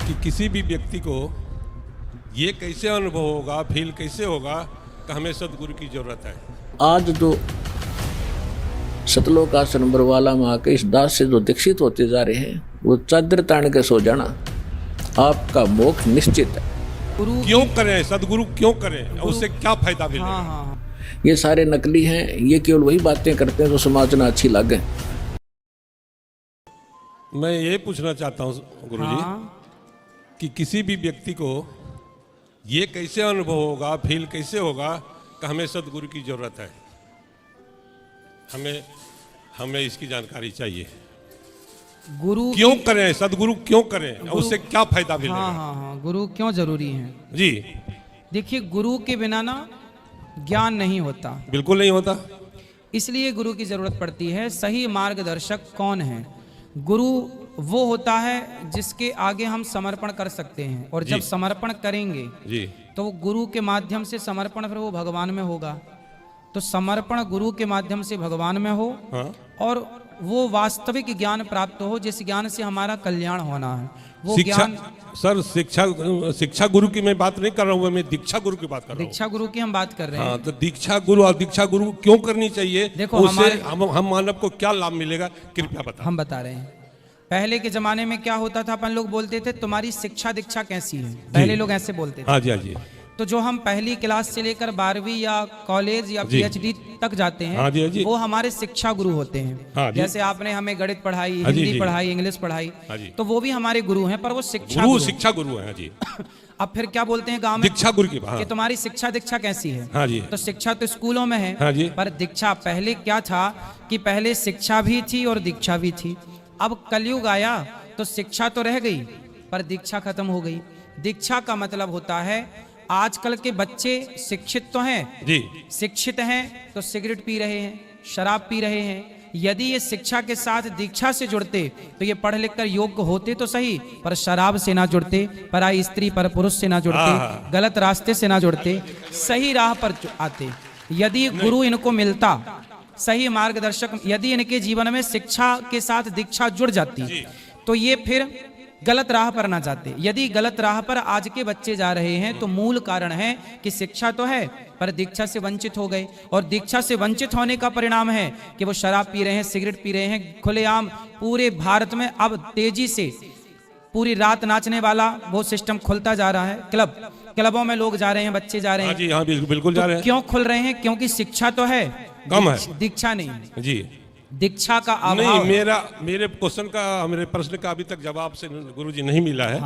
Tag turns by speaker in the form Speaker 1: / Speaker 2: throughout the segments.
Speaker 1: कि किसी भी व्यक्ति को ये कैसे अनुभव होगा, फील कैसे होगा कि हमें सदगुरु की जरूरत है।
Speaker 2: आज जो सतलोक आश्रम बरवाला माँ के इस दास से जो दीक्षित होते जा रहे हैं, वो चादर तान के सो जाना, आपका मोक्ष निश्चित है।
Speaker 1: क्यों करें सदगुरु, क्यों करें, उससे क्या फायदा मिलेगा?
Speaker 3: हाँ।
Speaker 2: ये सारे नकली हैं, ये केवल वही बातें करते हैं जो समाज में अच्छी लगे।
Speaker 1: मैं ये पूछना चाहता हूँ गुरुजी कि किसी भी व्यक्ति को ये कैसे अनुभव होगा, फील कैसे होगा कि हमें सदगुरु की जरूरत है। हमें इसकी जानकारी चाहिए।
Speaker 3: गुरु
Speaker 1: क्यों करें सदगुरु, क्यों करें, उससे क्या फायदा मिलेगा?
Speaker 3: हाँ, गुरु क्यों जरूरी है?
Speaker 1: जी
Speaker 3: देखिए, गुरु के बिना ना ज्ञान नहीं होता,
Speaker 1: बिल्कुल नहीं होता।
Speaker 3: इसलिए गुरु की जरूरत पड़ती है। सही मार्गदर्शक कौन है? गुरु वो होता है जिसके आगे हम समर्पण कर सकते हैं, और जब समर्पण करेंगे
Speaker 1: जी
Speaker 3: तो वो गुरु के माध्यम से समर्पण फिर वो भगवान में होगा। तो समर्पण गुरु के माध्यम से भगवान में हो, और वो वास्तविक ज्ञान प्राप्त हो जिस ज्ञान से हमारा कल्याण होना है। वो ज्ञान
Speaker 1: सर शिक्षा गुरु की मैं बात नहीं कर रहा हूँ, मैं दीक्षा गुरु की बात कर रहा हूँ।
Speaker 3: दीक्षा गुरु की हम बात कर रहे हैं।
Speaker 1: हाँ, तो दीक्षा गुरु और दीक्षा गुरु क्यों करनी चाहिए?
Speaker 3: देखो,
Speaker 1: उससे हम मानव को क्या लाभ मिलेगा, कृपया बता।
Speaker 3: हम बता रहे हैं। पहले के जमाने में क्या होता था, अपन लोग बोलते थे तुम्हारी शिक्षा दीक्षा कैसी है, पहले लोग ऐसे बोलते थे।
Speaker 1: हाँ जी, हाँ जी।
Speaker 3: तो जो हम पहली क्लास से लेकर 12वीं या कॉलेज या PhD तक जाते हैं,
Speaker 1: हाँ जी, हाँ जी।
Speaker 3: वो हमारे शिक्षा गुरु होते हैं।
Speaker 1: हाँ जी।
Speaker 3: जैसे आपने हमें गणित पढ़ाई,
Speaker 1: हाँ जी,
Speaker 3: हिंदी
Speaker 1: जी।
Speaker 3: पढ़ाई, इंग्लिश पढ़ाई,
Speaker 1: हाँ जी।
Speaker 3: तो वो भी हमारे गुरु हैं, पर वो शिक्षा
Speaker 1: गुरु
Speaker 3: गुरु
Speaker 1: शिक्षा गुरु है। हाँ जी।
Speaker 3: अब फिर क्या बोलते हैं गांव में?
Speaker 1: दीक्षा गुरु की बात।
Speaker 3: कि तुम्हारी शिक्षा दीक्षा कैसी है?
Speaker 1: हाँ जी।
Speaker 3: तो शिक्षा तो स्कूलों में है,
Speaker 1: हाँ जी।
Speaker 3: पर दीक्षा पहले क्या था कि पहले शिक्षा भी थी और दीक्षा भी थी। अब कलयुग आया तो शिक्षा तो रह गई, पर दीक्षा खत्म हो गई। दीक्षा का मतलब होता है, आजकल के बच्चे शिक्षित तो हैं
Speaker 1: जी,
Speaker 3: शिक्षित हैं तो सिगरेट पी रहे हैं, शराब पी रहे हैं। यदि ये शिक्षा के साथ दीक्षा से जुड़ते तो ये पढ़ लिख कर योग्य होते तो सही, पर शराब से ना जुड़ते, पराई स्त्री पर पुरुष से ना जुड़ते, गलत रास्ते से ना जुड़ते, सही राह पर आते। यदि गुरु इनको मिलता, सही मार्गदर्शक यदि इनके जीवन में शिक्षा के साथ दीक्षा जुड़ जाती, तो ये फिर गलत राह पर ना जाते। यदि गलत राह पर आज के बच्चे जा रहे हैं तो मूल कारण है कि शिक्षा तो है पर दीक्षा से वंचित हो गए, और दीक्षा से वंचित होने का परिणाम है कि वो शराब पी रहे हैं, सिगरेट पी रहे हैं खुलेआम। पूरे भारत में अब तेजी से पूरी रात नाचने वाला वो सिस्टम खुलता जा रहा है। क्लबों में लोग जा रहे हैं, बच्चे जा रहे हैं।
Speaker 1: हाँ जी, हाँ बिल्कुल जा रहे हैं।
Speaker 3: क्यों खुल रहे हैं? क्योंकि शिक्षा तो है,
Speaker 1: कम है,
Speaker 3: दीक्षा नहीं।
Speaker 1: जी,
Speaker 3: दीक्षा का अभाव
Speaker 1: नहीं।
Speaker 3: है।
Speaker 1: मेरे क्वेश्चन का, मेरे प्रश्न का अभी तक जवाब से गुरुजी नहीं मिला है।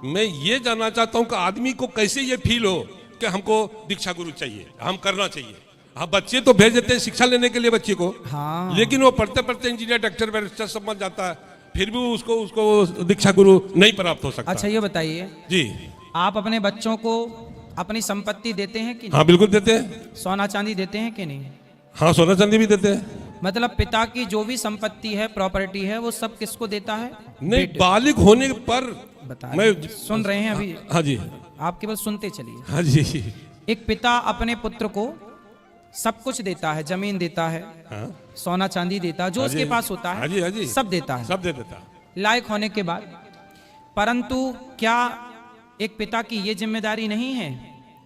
Speaker 1: मैं ये जानना चाहता हूँ कि आदमी को कैसे ये फील हो कि हमको दीक्षा गुरु चाहिए, हम करना चाहिए। हाँ, बच्चे तो भेज देते हैं शिक्षा लेने के लिए बच्चे को, लेकिन वो पढ़ते पढ़ते इंजीनियर, डॉक्टर, बैरिस्टर सब बन जाता है, फिर भी उसको दीक्षा गुरु नहीं प्राप्त हो सकता।
Speaker 3: अच्छा, ये बताइए
Speaker 1: जी,
Speaker 3: आप अपने बच्चों को अपनी संपत्ति देते हैं कि नहीं?
Speaker 1: हाँ बिल्कुल देते हैं।
Speaker 3: सोना चांदी देते हैं कि नहीं?
Speaker 1: हाँ, सोना चांदी भी देते हैं।
Speaker 3: मतलब पिता की जो भी संपत्ति है, प्रॉपर्टी है, वो सब किसको देता है?
Speaker 1: नहीं, बालिग होने पर
Speaker 3: बता
Speaker 1: मैं
Speaker 3: सुन रहे हैं अभी।
Speaker 1: हाँ जी,
Speaker 3: आप केवल सुनते चलिए।
Speaker 1: हाँ जी।
Speaker 3: एक पिता अपने पुत्र को सब कुछ देता है, जमीन देता है, सोना चांदी देता है, जो उसके पास होता
Speaker 1: हाँ जी, हाँ
Speaker 3: है
Speaker 1: जी।
Speaker 3: सब देता है,
Speaker 1: सब दे देता है
Speaker 3: लायक होने के बाद। परंतु क्या एक पिता की ये जिम्मेदारी नहीं है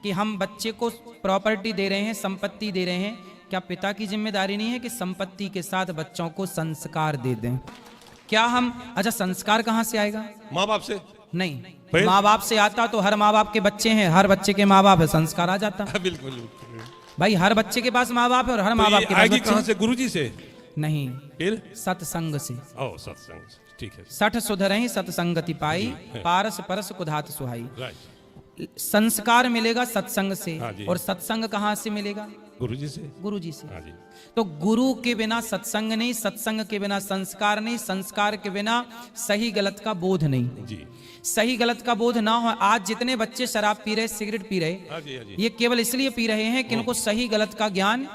Speaker 3: कि हम बच्चे को प्रॉपर्टी दे रहे हैं, संपत्ति दे रहे हैं, क्या पिता की जिम्मेदारी नहीं है कि संपत्ति के साथ बच्चों को संस्कार दे दें? क्या हम अच्छा, संस्कार कहाँ से आएगा?
Speaker 1: माँ बाप से
Speaker 3: नहीं,
Speaker 1: फिर?
Speaker 3: माँ बाप से आता तो हर माँ बाप के बच्चे हैं, हर बच्चे के माँ बाप है, संस्कार आ जाता।
Speaker 1: बिल्कुल बिल्कुल।
Speaker 3: भाई, हर बच्चे के पास माँ बाप है और हर माँ
Speaker 1: तो
Speaker 3: बाप
Speaker 1: ये
Speaker 3: के पास
Speaker 1: आएगी
Speaker 3: बच्चे
Speaker 1: कहाँ से? गुरुजी से?
Speaker 3: नहीं,
Speaker 1: फिर
Speaker 3: सत्संग से।
Speaker 1: ओ, सत्संग से, ठीक है।
Speaker 3: सठ सुधरहि सत्संगति पाई, पारस परस कुधात सुहाई।
Speaker 1: राइट,
Speaker 3: संस्कार मिलेगा सत्संग से,
Speaker 1: हाँ जी।
Speaker 3: और सत्संग कहाँ से मिलेगा?
Speaker 1: गुरुजी से।
Speaker 3: गुरु जी से।
Speaker 1: हाँ जी।
Speaker 3: तो गुरु के बिना सत्संग नहीं, सत्संग के बिना संस्कार नहीं, संस्कार के बिना सही गलत का बोध नहीं।
Speaker 1: जी,
Speaker 3: सही गलत का बोध ना हो। आज जितने बच्चे शराब पी रहे, सिगरेट पी रहे,
Speaker 1: हाँ जी, हाँ जी।
Speaker 3: ये केवल इसलिए पी रहे हैं कि इनको सही गलत का ज्ञान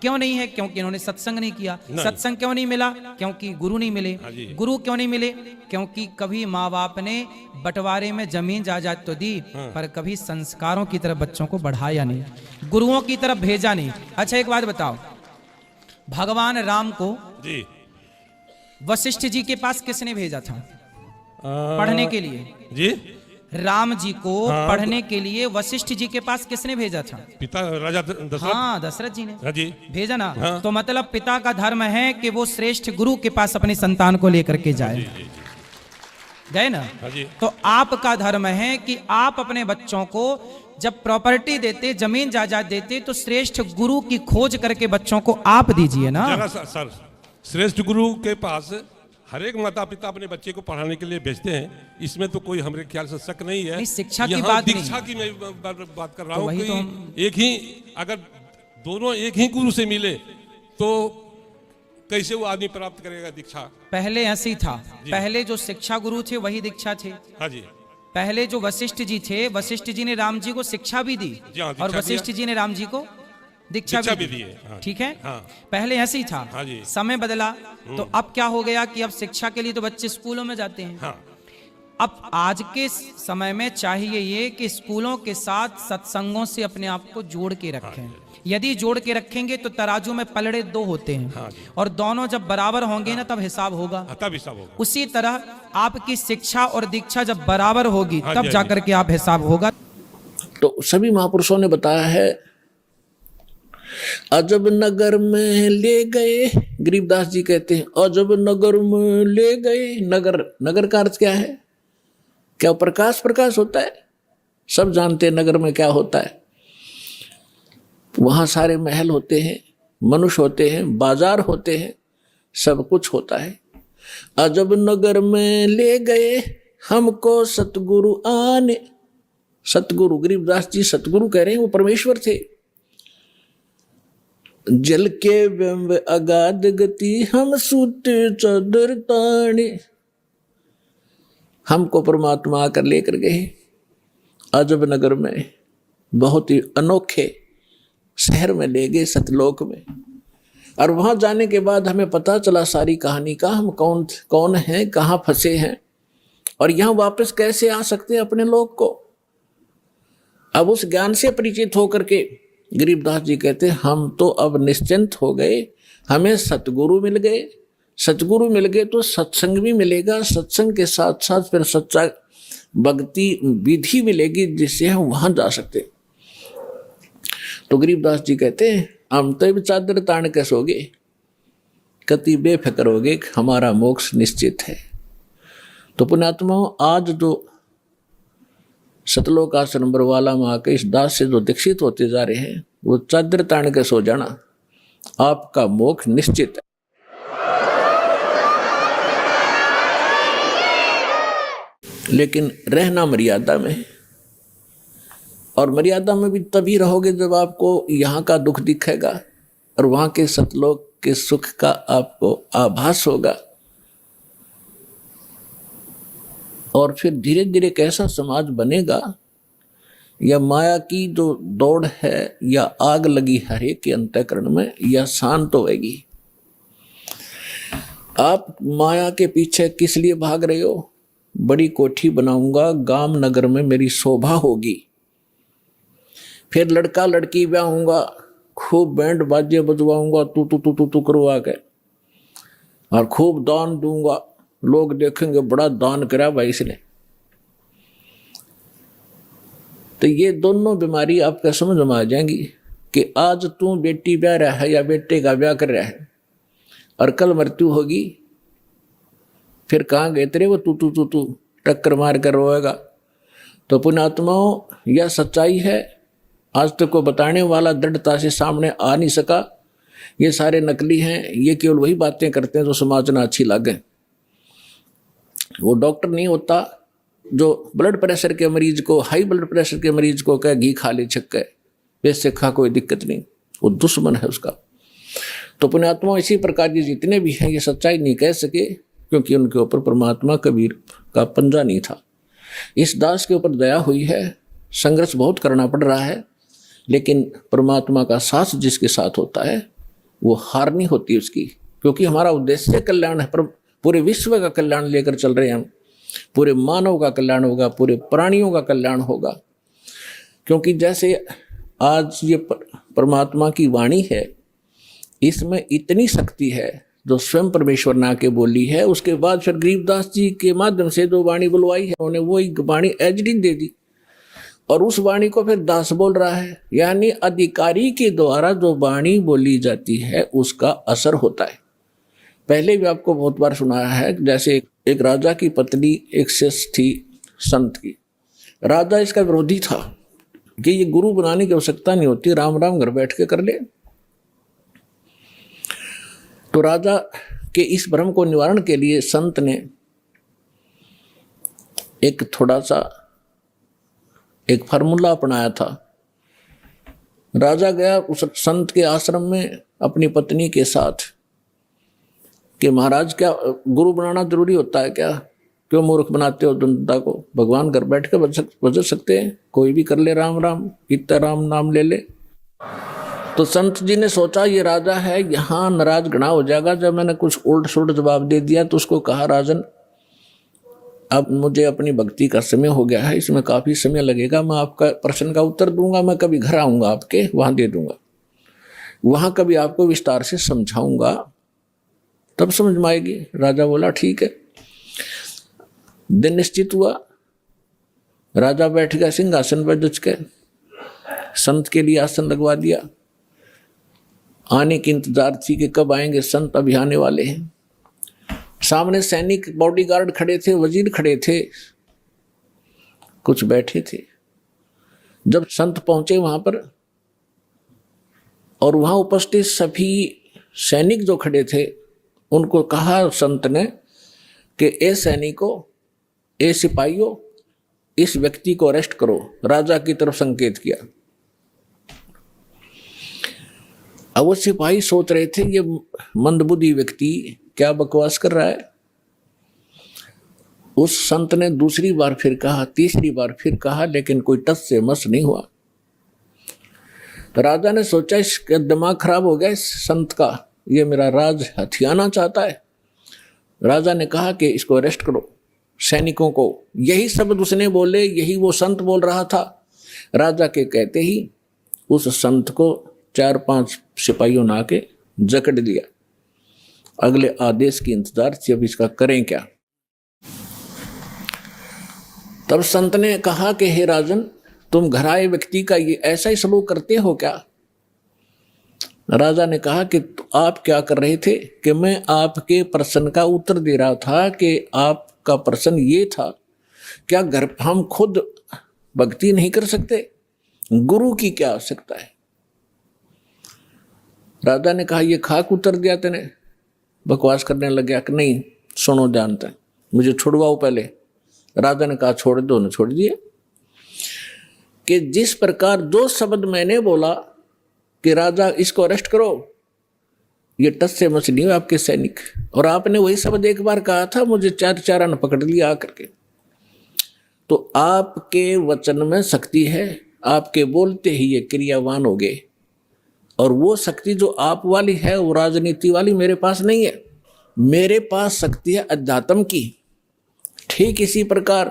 Speaker 3: क्यों नहीं है? क्योंकि इन्होंने सत्संग नहीं किया। सत्संग क्यों नहीं मिला? क्योंकि गुरु नहीं मिले। गुरु क्यों नहीं मिले? क्योंकि कभी माँ बाप ने बंटवारे में जमीन जायदाद तो दी, पर कभी संस्कारों की तरफ बच्चों को बढ़ाया नहीं, गुरुओं की तरफ भेजा नहीं। अच्छा, एक बात बताओ, भगवान राम को
Speaker 1: जी,
Speaker 3: वशिष्ठ जी के पास किसने भेजा था? पढ़ने के लिए?
Speaker 1: जी,
Speaker 3: राम जी को पढ़ने के लिए वशिष्ठ जी के पास किसने भेजा था?
Speaker 1: पिता राजा दशरथ।
Speaker 3: हाँ, दशरथ जी ने।
Speaker 1: हाँ जी,
Speaker 3: भेजा ना। तो मतलब पिता का धर्म है कि वो श्रेष्ठ गुरु के पास अपनी संतान को लेकर के जाए। गए ना?
Speaker 1: हाँ जी।
Speaker 3: तो आपका धर्म है कि आप अपने बच्चों को जब प्रॉपर्टी देते, जमीन जायदाद देते, तो श्रेष्ठ गुरु की खोज करके बच्चों को आप दीजिए ना।
Speaker 1: जरा सर, श्रेष्ठ गुरु के पास हर एक माता पिता अपने बच्चे को पढ़ाने के लिए भेजते हैं, इसमें तो कोई हमारे ख्याल से शक नहीं है।
Speaker 3: नहीं, शिक्षा की
Speaker 1: यहाँ
Speaker 3: बात
Speaker 1: दीक्षा
Speaker 3: नहीं।
Speaker 1: की मैं बात कर रहा
Speaker 3: तो
Speaker 1: हूँ
Speaker 3: वही
Speaker 1: कि
Speaker 3: तो
Speaker 1: एक ही, अगर दोनों एक ही गुरु से मिले तो कैसे वो आदमी प्राप्त करेगा दीक्षा?
Speaker 3: पहले ऐसी था, पहले जो शिक्षा गुरु थे वही दीक्षा थे।
Speaker 1: हाँ जी,
Speaker 3: पहले जो वशिष्ठ जी थे, वशिष्ठ जी ने राम जी को शिक्षा भी दी
Speaker 1: जी हाँ,
Speaker 3: और
Speaker 1: दीक्षा
Speaker 3: वशिष्ठ
Speaker 1: दिया।
Speaker 3: जी ने राम जी को दीक्षा भी दी।
Speaker 1: हाँ।
Speaker 3: ठीक है,
Speaker 1: हाँ।
Speaker 3: पहले ऐसे ही था।
Speaker 1: हाँ जी।
Speaker 3: समय बदला तो अब क्या हो गया कि अब शिक्षा के लिए तो बच्चे स्कूलों में जाते हैं।
Speaker 1: हाँ,
Speaker 3: अब आज के समय में चाहिए ये कि स्कूलों के साथ सत्संगों से अपने आप को जोड़ के रखें। यदि जोड़ के रखेंगे तो तराजू में पलड़े दो होते हैं,
Speaker 1: हाँ जी।
Speaker 3: और दोनों जब बराबर होंगे ना तब हिसाब होगा।
Speaker 1: तब हिसाब होगा।
Speaker 3: उसी तरह आपकी शिक्षा और दीक्षा जब बराबर होगी
Speaker 1: हाँ
Speaker 3: तब
Speaker 1: जी,
Speaker 3: जाकर के आप हिसाब होगा।
Speaker 2: तो सभी महापुरुषों ने बताया है, अजब नगर में ले गए, गरीबदास जी कहते हैं अजब नगर में ले गए। नगर, नगर का अर्थ क्या है? क्या प्रकाश प्रकाश होता है? सब जानते हैं नगर में क्या होता है। वहां सारे महल होते हैं, मनुष्य होते हैं, बाजार होते हैं, सब कुछ होता है। अजब नगर में ले गए हमको सतगुरु आने। सतगुरु, गरीबदास जी सतगुरु कह रहे हैं, वो परमेश्वर थे। जल के बिंब अगाध गति हम सूते चादर ताने। हमको परमात्मा आकर लेकर गए अजब नगर में, बहुत ही अनोखे शहर में ले गए, सतलोक में। और वहां जाने के बाद हमें पता चला सारी कहानी का, हम कौन हैं, कहाँ फंसे हैं और यहां वापस कैसे आ सकते हैं अपने लोक को। अब उस ज्ञान से परिचित होकर के गरीबदास जी कहते हैं हम तो अब निश्चिंत हो गए, हमें सतगुरु मिल गए। सतगुरु मिल गए तो सत्संग भी मिलेगा, सत्संग के साथ साथ फिर सच्चा भक्ति विधि मिलेगी जिससे हम वहां जा सकते। तो गरीबदास जी कहते हैं हम तो चादर तान के सोगे, कति बेफिक्र होगे, हमारा मोक्ष निश्चित है। तो पुण्यात्माओं, आज जो सतलोक आश्रम बरवाला माँ के इस दास से जो दीक्षित होते जा रहे हैं, वो चादर तान के सो जाना, आपका मोक्ष निश्चित है। लेकिन रहना मर्यादा में, और मर्यादा में भी तभी रहोगे जब आपको यहाँ का दुख दिखेगा और वहाँ के सतलोक के सुख का आपको आभास होगा। और फिर धीरे धीरे कैसा समाज बनेगा, या माया की जो दौड़ है, या आग लगी हर एक के अंतःकरण में, या शांत होएगी। आप माया के पीछे किस लिए भाग रहे हो? बड़ी कोठी बनाऊंगा, गांव नगर में मेरी शोभा होगी, फिर लड़का लड़की ब्याहूंगा, खूब बैंड बाजे बजवाऊंगा, तू तू तू तू तू करवा के, और खूब दान दूंगा, लोग देखेंगे बड़ा दान करा भाई इसने। तो ये दोनों बीमारी आपका समझ में आ जाएंगी कि आज तू बेटी ब्याह रहा है या बेटे का ब्याह कर रहा है, और कल मृत्यु होगी, फिर कहाँ गए तेरे वो तू तू तू तू टक्कर मार कर रोएगा। तो पुण्यात्माओं, यह सच्चाई है। आज तक को बताने वाला दृढ़ता से सामने आ नहीं सका। ये सारे नकली हैं, ये केवल वही बातें करते हैं जो समाज में अच्छी लगे। वो डॉक्टर नहीं होता जो ब्लड प्रेशर के मरीज को, हाई ब्लड प्रेशर के मरीज को कहे घी खा ले छक्के, वैसे खा कोई दिक्कत नहीं, वो दुश्मन है उसका। तो पुण्यात्मा इसी प्रकार की जितने भी हैं ये सच्चाई नहीं कह सके, क्योंकि उनके ऊपर परमात्मा कबीर का पंजा नहीं था। इस दास के ऊपर दया हुई है, संघर्ष बहुत करना पड़ रहा है, लेकिन परमात्मा का साथ जिसके साथ होता है वो हार नहीं होती उसकी, क्योंकि हमारा उद्देश्य कल्याण है। पर पूरे विश्व का कल्याण लेकर चल रहे हैं हम, पूरे मानव का कल्याण होगा, पूरे प्राणियों का कल्याण होगा। क्योंकि जैसे आज ये परमात्मा की वाणी है, इसमें इतनी शक्ति है जो स्वयं परमेश्वर ने आके बोली है। उसके बाद फिर गरीबदास जी के माध्यम से जो वाणी बुलवाई है उन्होंने वही वाणी एजडी दे दी और उस वाणी को फिर दास बोल रहा है। यानी अधिकारी के द्वारा जो वाणी बोली जाती है उसका असर होता है। पहले भी आपको बहुत बार सुनाया है, जैसे एक राजा की पत्नी एक शिष्य थी संत की। राजा इसका विरोधी था कि ये गुरु बनाने की आवश्यकता नहीं होती, राम राम घर बैठ के कर ले। तो राजा के इस भ्रम को निवारण के लिए संत ने एक थोड़ा सा एक फार्मूला अपनाया था। राजा गया उस संत के आश्रम में अपनी पत्नी के साथ कि महाराज क्या गुरु बनाना जरूरी होता है क्या? क्यों मूर्ख बनाते हो जनता को? भगवान घर बैठ के बज सकते हैं, कोई भी कर ले राम राम, इतना राम नाम ले ले। तो संत जी ने सोचा ये राजा है, यहाँ नाराज घना हो जाएगा। जब मैंने कुछ उल्ट सुल्ट जवाब दे दिया तो उसको कहा, राजन अब मुझे अपनी भक्ति का समय हो गया है, इसमें काफी समय लगेगा। मैं आपका प्रश्न का उत्तर दूंगा, मैं कभी घर आऊंगा आपके वहां दे दूंगा, वहां कभी आपको विस्तार से समझाऊंगा, तब समझ में आएगी। राजा बोला ठीक है। दिन निश्चित हुआ, राजा बैठ गया सिंहासन पर जच के, संत के लिए आसन लगवा दिया। आने की इंतजार थी कि कब आएंगे संत, अभी आने वाले हैं। सामने सैनिक बॉडीगार्ड खड़े थे, वजीर खड़े थे, कुछ बैठे थे। जब संत पहुंचे वहां पर और वहां उपस्थित सभी सैनिक जो खड़े थे उनको कहा संत ने कि ए सैनिकों, ए सिपाहियों, इस व्यक्ति को अरेस्ट करो। राजा की तरफ संकेत किया। अब वो सिपाही सोच रहे थे ये मंदबुद्धि व्यक्ति क्या बकवास कर रहा है। उस संत ने दूसरी बार फिर कहा, तीसरी बार फिर कहा, लेकिन कोई टस से मस नहीं हुआ। राजा ने सोचा इसका दिमाग खराब हो गया इस संत का, ये मेरा राज हथियाना चाहता है। राजा ने कहा कि इसको अरेस्ट करो, सैनिकों को। यही शब्द उसने बोले, यही वो संत बोल रहा था। राजा के कहते ही उस संत को 4-5 सिपाहियों ने आके जकड़ दिया। अगले आदेश की इंतजार थी, अब इसका करें क्या। तब संत ने कहा कि हे राजन, तुम घर आए व्यक्ति का ये ऐसा ही सलूक करते हो क्या? राजा ने कहा कि आप क्या कर रहे थे? कि मैं आपके प्रश्न का उत्तर दे रहा था कि आपका प्रश्न ये था, क्या घर हम खुद भक्ति नहीं कर सकते? गुरु की क्या आवश्यकता है? राजा ने कहा, ये खाक उत्तर दिया तेने? बकवास करने लग गया कि नहीं सुनो जानते, मुझे छुड़वाओ पहले। राजा ने कहा छोड़ दो, ने छोड़ दिए। कि जिस प्रकार जो शब्द मैंने बोला कि राजा इसको अरेस्ट करो, ये टस से मस नहीं हुआ आपके सैनिक। और आपने वही शब्द एक बार कहा था, मुझे 4 ने पकड़ लिया आकर के। तो आपके वचन में शक्ति है, आपके बोलते ही ये क्रियावान हो गए। और वो शक्ति जो आप वाली है वो राजनीति वाली मेरे पास नहीं है। मेरे पास शक्ति है अध्यात्म की। ठीक इसी प्रकार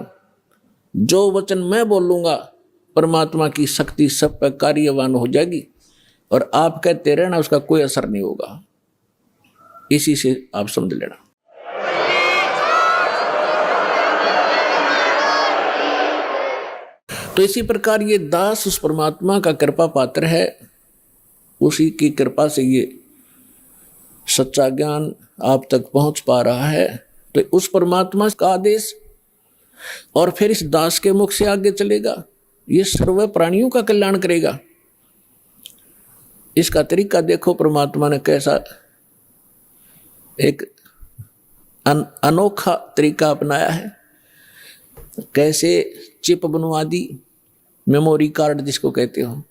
Speaker 2: जो वचन मैं बोलूंगा परमात्मा की शक्ति सब पर कार्यवान हो जाएगी और आप कहते रहना उसका कोई असर नहीं होगा। इसी से आप समझ लेना। तो इसी प्रकार ये दास उस परमात्मा का कृपा पात्र है, उसी की कृपा से ये सच्चा ज्ञान आप तक पहुंच पा रहा है। तो उस परमात्मा का आदेश और फिर इस दास के मुख से आगे चलेगा, ये सर्व प्राणियों का कल्याण करेगा। इसका तरीका देखो, परमात्मा ने कैसा एक अनोखा तरीका अपनाया है। कैसे चिप बनवा दी, मेमोरी कार्ड जिसको कहते हो,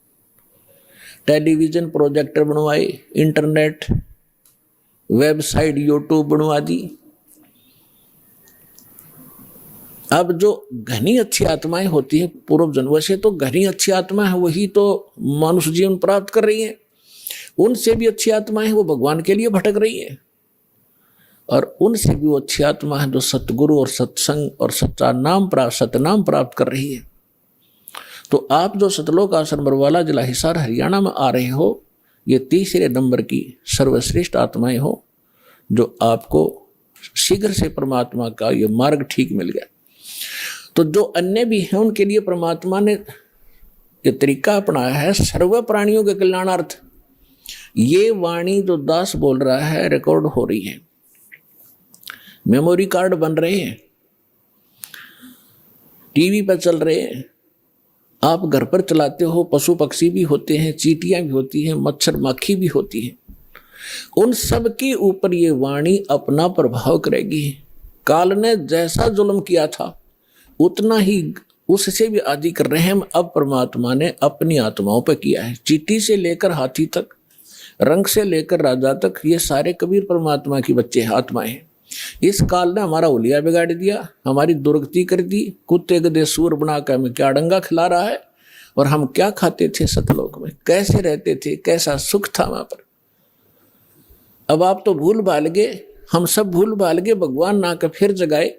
Speaker 2: टेलीविजन प्रोजेक्टर बनवाए, इंटरनेट, वेबसाइट, यूट्यूब बनवा दी। अब जो घनी अच्छी आत्माएं होती है पूर्व जन्म से, तो घनी अच्छी आत्मा है वही तो मनुष्य जीवन प्राप्त कर रही हैं। उनसे भी अच्छी आत्माएं वो भगवान के लिए भटक रही हैं। और उनसे भी वो अच्छी आत्मा है जो सतगुरु और सत्संग और सच्चा नाम सतनाम प्राप्त कर रही है। तो आप जो सतलोक आश्रम बरवाला जिला हिसार हरियाणा में आ रहे हो, ये तीसरे नंबर की सर्वश्रेष्ठ आत्माएं हो। जो आपको शीघ्र से परमात्मा का ये मार्ग ठीक मिल गया। तो जो अन्य भी हैं उनके लिए परमात्मा ने ये तरीका अपनाया है सर्व प्राणियों के कल्याणार्थ। ये वाणी जो दास बोल रहा है रिकॉर्ड हो रही है, मेमोरी कार्ड बन रहे हैं, टीवी पर चल रहे हैं, आप घर पर चलाते हो, पशु पक्षी भी होते हैं, चींटियां भी होती हैं, मच्छर माखी भी होती हैं, उन सब के ऊपर ये वाणी अपना प्रभाव करेगी। काल ने जैसा जुल्म किया था उतना ही उससे भी अधिक रहम अब परमात्मा ने अपनी आत्माओं पर किया है। चींटी से लेकर हाथी तक, रंग से लेकर राजा तक, ये सारे कबीर परमात्मा की बच्चे आत्माएं हैं। इस काल ने हमारा उलिया बिगाड़ दिया, हमारी दुर्गति कर दी, कुत्ते गधे सूर बनाकर हमें क्या डंगा खिला रहा है, और हम क्या खाते थे सतलोक में, कैसे रहते थे, कैसा सुख था वहां पर। अब आप तो भूल भाल गए, हम सब भूल भाल गए, भगवान ना के फिर जगाए,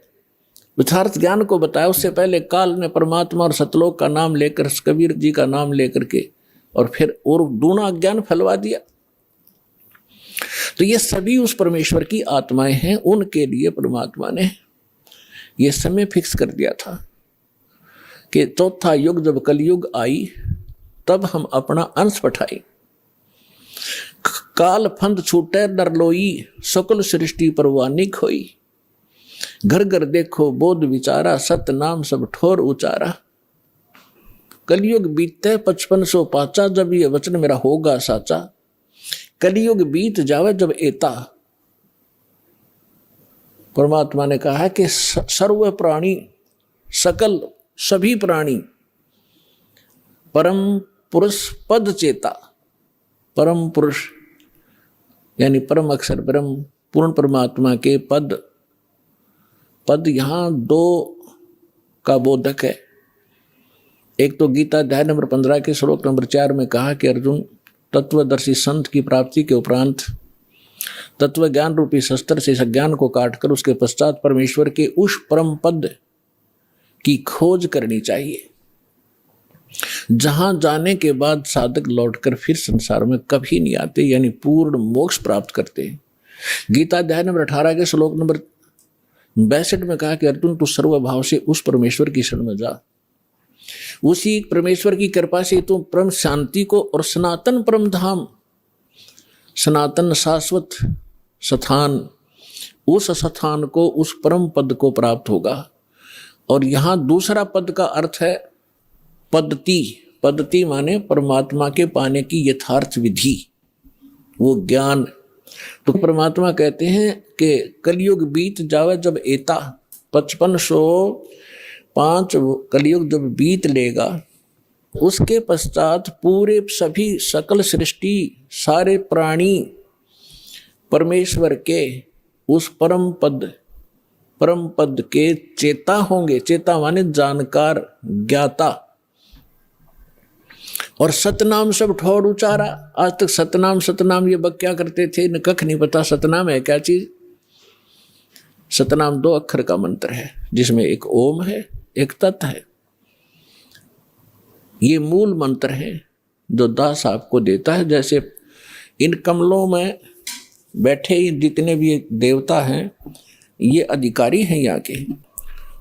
Speaker 2: यथार्थ ज्ञान को बताया। उससे पहले काल ने परमात्मा और सतलोक का नाम लेकर, कबीर जी का नाम लेकर के, और फिर और दूना ज्ञान फैलवा दिया। तो ये सभी उस परमेश्वर की आत्माएं हैं, उनके लिए परमात्मा ने ये समय फिक्स कर दिया था कि चौथा युग जब कलयुग आई तब हम अपना अंश पठाई। काल फंद छूटे नर लोई, सकल सृष्टि परवानी खोई। घर घर देखो बोध विचारा, सत नाम सब ठोर उचारा। कलयुग बीते 5500 पाचा, जब ये वचन मेरा होगा साचा। कलयुग बीत जावे जब एता। परमात्मा ने कहा है कि सर्व प्राणी, सकल सभी प्राणी परम पुरुष पद चेता। परम पुरुष यानी परम अक्षर परम पूर्ण परमात्मा के पद, पद यहां दो का बोधक है। एक तो गीता अध्याय नंबर 15 के श्लोक नंबर 4 में कहा कि अर्जुन, तत्वदर्शी संत की प्राप्ति के उपरांत तत्व ज्ञान रूपी शस्त्र से ज्ञान को काटकर उसके पश्चात परमेश्वर के उस परम पद की खोज करनी चाहिए, जहां जाने के बाद साधक लौटकर फिर संसार में कभी नहीं आते, यानी पूर्ण मोक्ष प्राप्त करते हैं। गीता अध्याय नंबर 18 के श्लोक नंबर 62 में कहा कि अर्जुन, तू सर्वभाव से उस परमेश्वर की शरण में जा। उसी परमेश्वर की कृपा से तुम परम शांति को और सनातन परम धाम, सनातन शाश्वत स्थान, उस स्थान को, उस परम पद को प्राप्त होगा। और यहां दूसरा पद का अर्थ है पद्धति। पद्धति माने परमात्मा के पाने की यथार्थ विधि, वो ज्ञान। तो परमात्मा कहते हैं कि कलयुग बीत जावे जब एता, 5505 कलयुग जब बीत लेगा, उसके पश्चात पूरे सभी सकल सृष्टि सारे प्राणी परमेश्वर के उस परम पद के चेता होंगे। चेता माने जानकार, ज्ञाता। और सतनाम सब ठोर उचारा। आज तक सतनाम ये बक क्या करते थे, न कख नहीं पता सतनाम है क्या चीज। सतनाम 2 अक्षर का मंत्र है, जिसमें एक ओम है, एक तत् है। ये मूल मंत्र है जो दास आपको देता है। जैसे इन कमलों में बैठे जितने भी देवता हैं, ये अधिकारी हैं यहाँ के।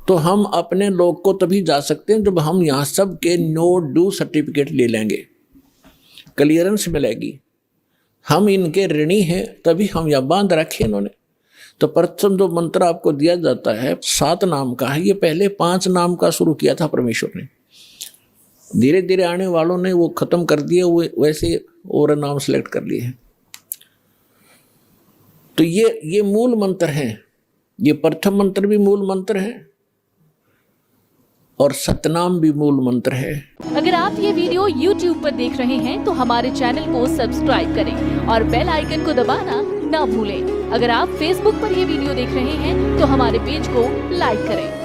Speaker 2: तो हम अपने लोग को तभी जा सकते हैं जब हम यहाँ सब के नो ड्यू सर्टिफिकेट ले लेंगे, क्लियरेंस मिलेगी। हम इनके ऋणी हैं, तभी हम यहाँ बांध रखे इन्होंने। तो प्रथम जो मंत्र आपको दिया जाता है 7 नाम का है। ये पहले 5 नाम का शुरू किया था परमेश्वर ने, धीरे धीरे आने वालों ने वो खत्म कर दिए, वो वैसे और नाम सेलेक्ट कर लिए हैं। तो ये मूल मंत्र हैं। ये प्रथम मंत्र भी मूल मंत्र है और सतनाम भी मूल मंत्र है।
Speaker 4: अगर आप ये वीडियो YouTube पर देख रहे हैं तो हमारे चैनल को सब्सक्राइब करें और बेल आइकन को दबाना ना भूलें। अगर आप Facebook पर ये वीडियो देख रहे हैं तो हमारे पेज को लाइक करें।